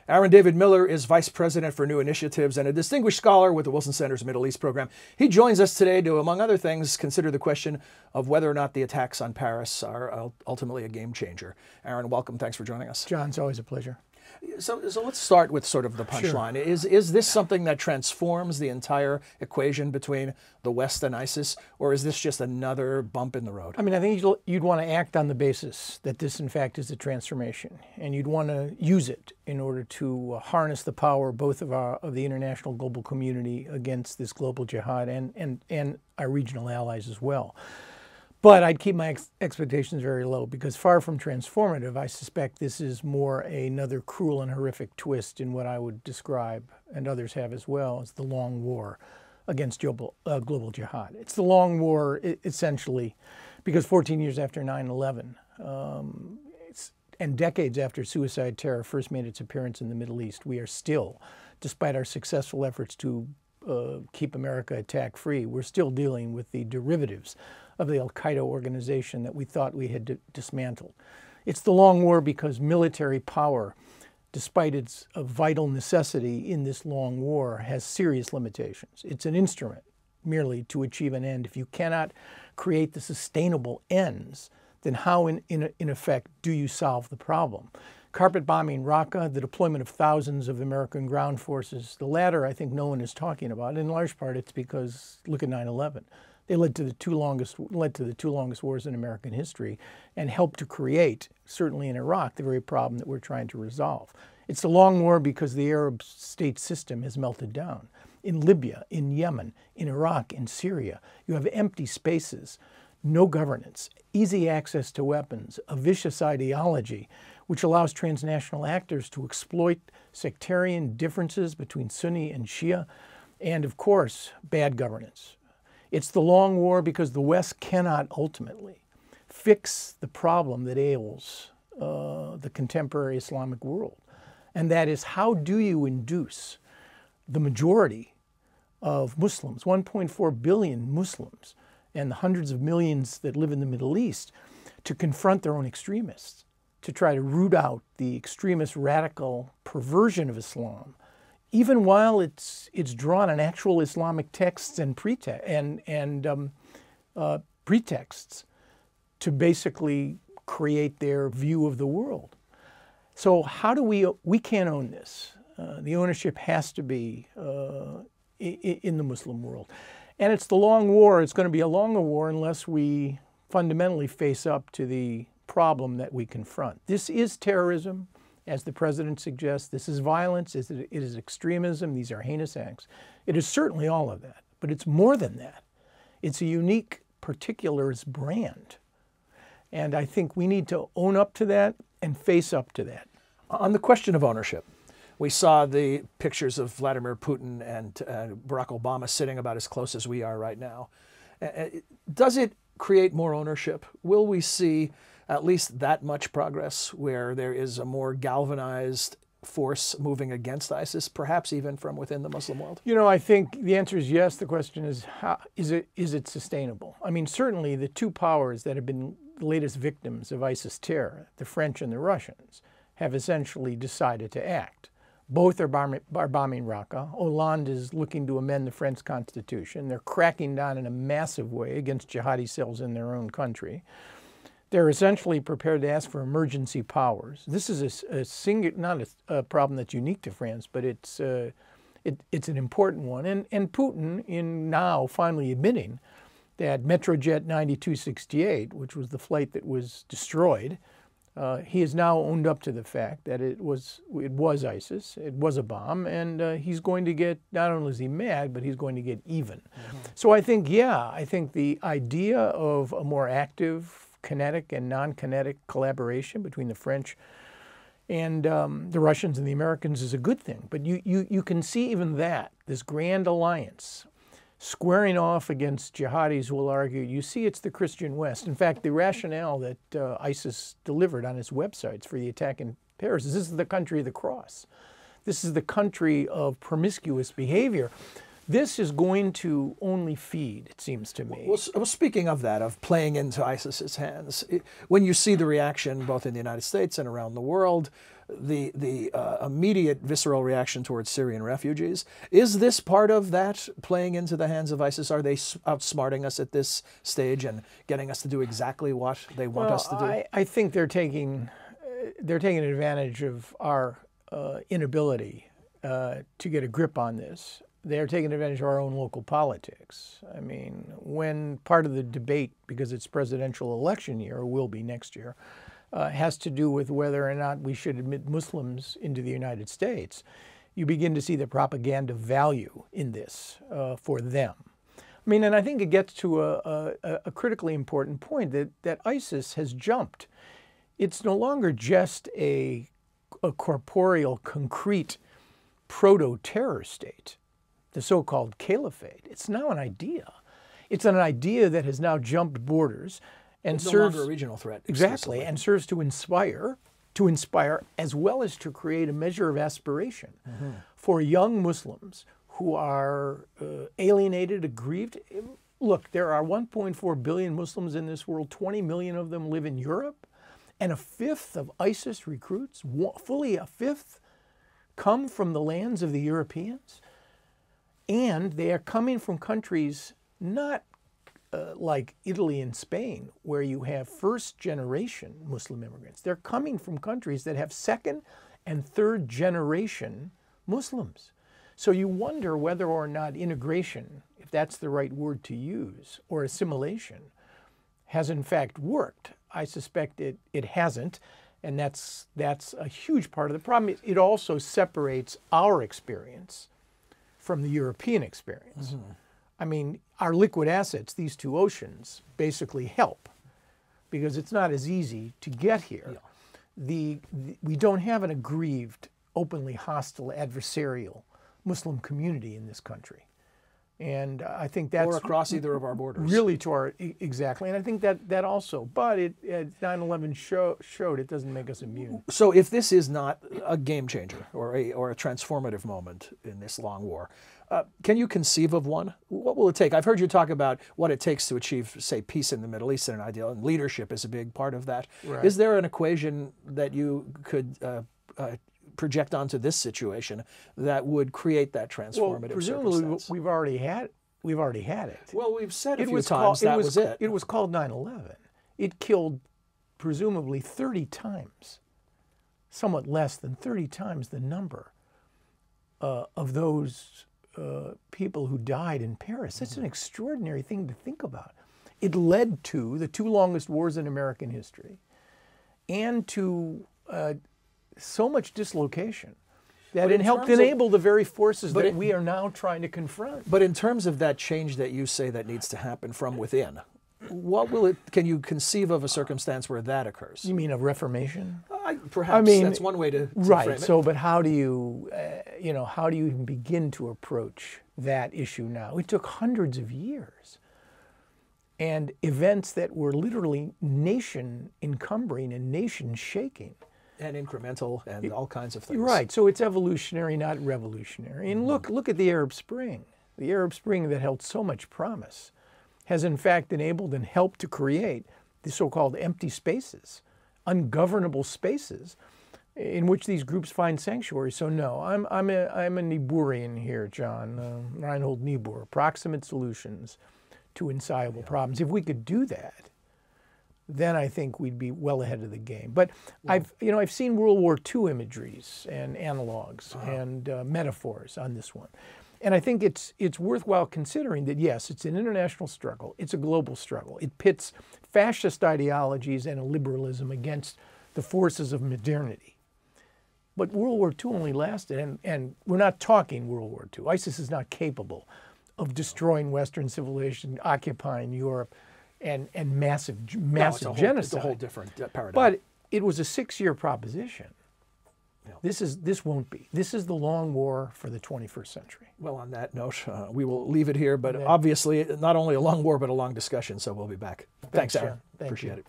Aaron David Miller is Vice President for New Initiatives and a distinguished scholar with the Wilson Center's Middle East program. He joins us today to, among other things, consider the question of whether or not the attacks on Paris are ultimately a game changer. Aaron, welcome. Thanks for joining us. John, it's always a pleasure. So let's start with sort of the punchline. Sure. Is this something that transforms the entire equation between the West and ISIS, or is this just another bump in the road? I mean, I think you'd want to act on the basis that this, in fact, is a transformation, and you'd want to use it in order to harness the power both of the international global community against this global jihad and our regional allies as well. But I'd keep my expectations very low because far from transformative, I suspect this is more another cruel and horrific twist in what I would describe, and others have as well, as the long war against global jihad. It's the long war, essentially, because 14 years after 9/11, and decades after suicide terror first made its appearance in the Middle East, we are still, despite our successful efforts to keep America attack-free, we're still dealing with the derivatives of the al-Qaeda organization that we thought we had dismantled. It's the long war because military power, despite its vital necessity in this long war, has serious limitations. It's an instrument merely to achieve an end. If you cannot create the sustainable ends, then how in effect do you solve the problem? Carpet bombing Raqqa, the deployment of thousands of American ground forces, the latter I think no one is talking about. In large part it's because, look at 9/11. They led to the two longest wars in American history and helped to create, certainly in Iraq, the very problem that we're trying to resolve. It's the long war because the Arab state system has melted down. In Libya, in Yemen, in Iraq, in Syria, you have empty spaces, no governance, easy access to weapons, a vicious ideology which allows transnational actors to exploit sectarian differences between Sunni and Shia, and of course, bad governance. It's the long war because the West cannot ultimately fix the problem that ails the contemporary Islamic world. And that is, how do you induce the majority of Muslims, 1.4 billion Muslims, and the hundreds of millions that live in the Middle East, to confront their own extremists, to try to root out the extremist radical perversion of Islam, even while it's drawn on actual Islamic texts and pretexts to basically create their view of the world. So how do we can't own this. The ownership has to be in the Muslim world. And it's the long war. It's going to be a longer war unless we fundamentally face up to the problem that we confront. This is terrorism. As the president suggests, this is violence, it is extremism, these are heinous acts. It is certainly all of that, but it's more than that. It's a unique particularist brand. And I think we need to own up to that and face up to that. On the question of ownership, we saw the pictures of Vladimir Putin and Barack Obama sitting about as close as we are right now. Does it create more ownership? Will we see at least that much progress where there is a more galvanized force moving against ISIS, perhaps even from within the Muslim world? You know, I think the answer is yes. The question is, is it sustainable? I mean, certainly the two powers that have been the latest victims of ISIS terror, the French and the Russians, have essentially decided to act. Both are bombing Raqqa. Hollande is looking to amend the French constitution. They're cracking down in a massive way against jihadi cells in their own country. They're essentially prepared to ask for emergency powers. This is not a problem that's unique to France, but it's an important one. And Putin, in now finally admitting that Metrojet 9268, which was the flight that was destroyed, he has now owned up to the fact that it was ISIS, it was a bomb, and he's going to get, not only is he mad, but he's going to get even. So I think the idea of a more active kinetic and non-kinetic collaboration between the French and the Russians and the Americans is a good thing. But you can see even that, this grand alliance, squaring off against jihadis who will argue, you see, it's the Christian West. In fact, the rationale that ISIS delivered on its websites for the attack in Paris is this is the country of the cross. This is the country of promiscuous behavior. This is going to only feed, it seems to me. Well, speaking of that, of playing into ISIS's hands, when you see the reaction both in the United States and around the world, the immediate visceral reaction towards Syrian refugees. Is this part of that playing into the hands of ISIS? Are they outsmarting us at this stage and getting us to do exactly what they want us to do? I think they're taking advantage of our inability to get a grip on this. They're taking advantage of our own local politics. I mean, when part of the debate, because it's presidential election year, or will be next year, has to do with whether or not we should admit Muslims into the United States, you begin to see the propaganda value in this for them. I mean, and I think it gets to a critically important point that ISIS has jumped. It's no longer just a corporeal, concrete proto-terror state, the so-called caliphate. It's now an idea. It's an idea that has now jumped borders and it's serves no longer a regional threat. Exactly, and serves to inspire as well as to create a measure of aspiration for young Muslims who are alienated, aggrieved. Look, there are 1.4 billion Muslims in this world. 20 million of them live in Europe, and a fifth of ISIS recruits, fully a fifth, come from the lands of the Europeans. And they are coming from countries not like Italy and Spain, where you have first-generation Muslim immigrants. They're coming from countries that have second and third-generation Muslims. So you wonder whether or not integration, if that's the right word to use, or assimilation, has in fact worked. I suspect it hasn't, and that's a huge part of the problem. It also separates our experience from the European experience. I mean, our liquid assets, these two oceans, basically help because it's not as easy to get here. We don't have an aggrieved, openly hostile, adversarial Muslim community in this country. And I think that's... Or across either of our borders. Really to our... Exactly. And I think that also... But 9/11 showed it doesn't make us immune. So if this is not a game changer or a transformative moment in this long war, can you conceive of one? What will it take? I've heard you talk about what it takes to achieve, say, peace in the Middle East in an ideal, and leadership is a big part of that. Right. Is there an equation that you could project onto this situation that would create that transformative presumably circumstance? we've already had it. Well, we've said a few times that was it. It was called 9/11. It killed presumably 30 times, somewhat less than 30 times the number of those people who died in Paris. That's an extraordinary thing to think about. It led to the two longest wars in American history and to so much dislocation that it helped enable the very forces that we are now trying to confront. But in terms of that change that you say that needs to happen from within, what will it? Can you conceive of a circumstance where that occurs? You mean a reformation? Perhaps I mean, that's one way to frame it. So, but how do you, how do you even begin to approach that issue now? It took hundreds of years, and events that were literally nation encumbering and nation shaking. And incremental and all kinds of things. Right. So it's evolutionary, not revolutionary. And look at the Arab Spring. The Arab Spring that held so much promise has in fact enabled and helped to create the so-called empty spaces, ungovernable spaces in which these groups find sanctuary. So no, I'm a Nieburian here, John, Reinhold Niebuhr, proximate solutions to insoluble problems. If we could do that, then I think we'd be well ahead of the game. But I've seen World War II imageries and analogs and metaphors on this one. And I think it's worthwhile considering that, yes, it's an international struggle. It's a global struggle. It pits fascist ideologies and a liberalism against the forces of modernity. But World War II only lasted, and we're not talking World War II. ISIS is not capable of destroying Western civilization, occupying Europe, and massive genocide. It's a whole different paradigm. But it was a 6-year proposition. Yeah. This won't be. This is the long war for the 21st century. Well, on that note, we will leave it here. But obviously, not only a long war, but a long discussion. So we'll be back. Thanks Aaron. Appreciate it.